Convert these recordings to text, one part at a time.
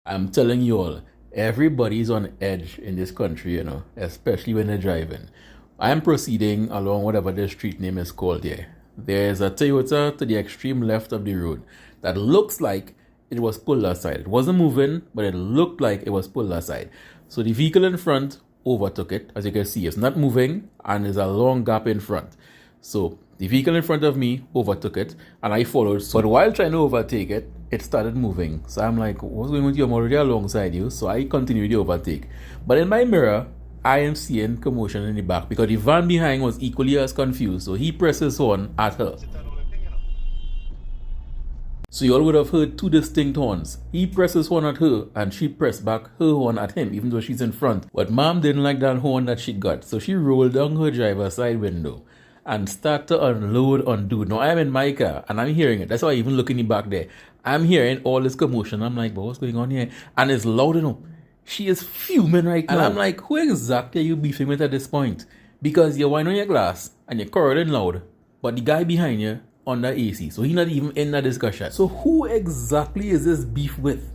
I'm telling you all, everybody's on edge in this country, especially when they're driving. I'm proceeding along whatever the street name is called here. There's a Toyota to the extreme left of the road that looks like it was pulled aside. It wasn't moving, but it looked like it was pulled aside. So the vehicle in front overtook it. As you can see, it's not moving and there's a long gap in front. So the vehicle in front of me overtook it and I followed. But while trying to overtake it, it started moving. So I'm like, what's going on with you? I'm already alongside you. So I continued the overtake. But in my mirror, I am seeing commotion in the back because the van behind was equally as confused. So he presses horn at her. So you all would have heard two distinct horns. He presses horn at her and she pressed back her horn at him even though she's in front. But mom didn't like that horn that she got. So she rolled down her driver's side window and start to unload on dude. Now I'm in my car and I'm hearing it. That's why I even look in the back there. I'm hearing all this commotion. I'm like, but what's going on here? And it's loud enough. She is fuming right now. And I'm like, who exactly are you beefing with at this point? Because you're whining on your glass and you're quarreling loud, but the guy behind you under AC. So he's not even in that discussion. So who exactly is this beef with?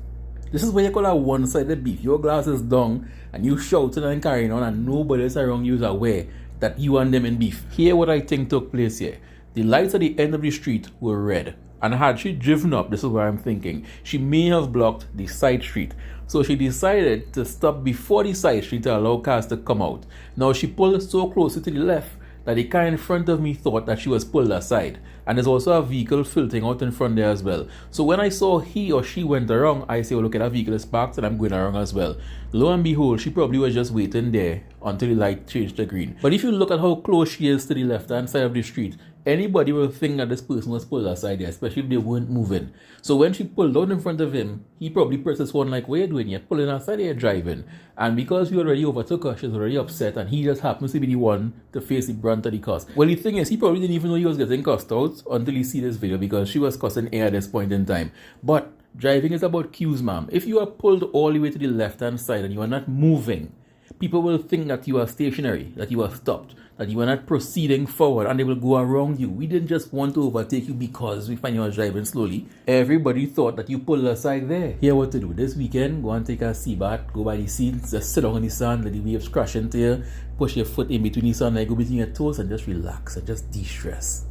This is what you call a one-sided beef. Your glass is down and you shouting and carrying on and nobody else around you is aware that you and them in beef. Here what I think took place here. The lights at the end of the street were red. And had she driven up, this is what I'm thinking, she may have blocked the side street. So she decided to stop before the side street to allow cars to come out. Now she pulled so close to the left that the car in front of me thought that she was pulled aside. And there's also a vehicle filtering out in front there as well. So when I saw he or she went around, I say, oh, look at that vehicle is parked and I'm going around as well. Lo and behold, she probably was just waiting there until the light changed to green. But if you look at how close she is to the left-hand side of the street, anybody will think that this person was pulled aside there, especially if they weren't moving. So when she pulled out in front of him, he probably pressed his phone like, what are you doing? You're pulling aside, you're driving. And because we already overtook her, she's already upset and he just happens to be the one to face the brunt of the cost. Well, the thing is, he probably didn't even know he was getting cussed out until he see this video because she was cussing air at this point in time. But driving is about cues, ma'am. If you are pulled all the way to the left-hand side and you are not moving, people will think that you are stationary, that you are stopped, that you are not proceeding forward and they will go around you. We didn't just want to overtake you because we find you are driving slowly. Everybody thought that you pulled aside there. Here what to do. This weekend, go and take a sea bath, go by the sea, just sit down in the sun, let the waves crash into you, push your foot in between the sun, like go between your toes and just relax and just de-stress.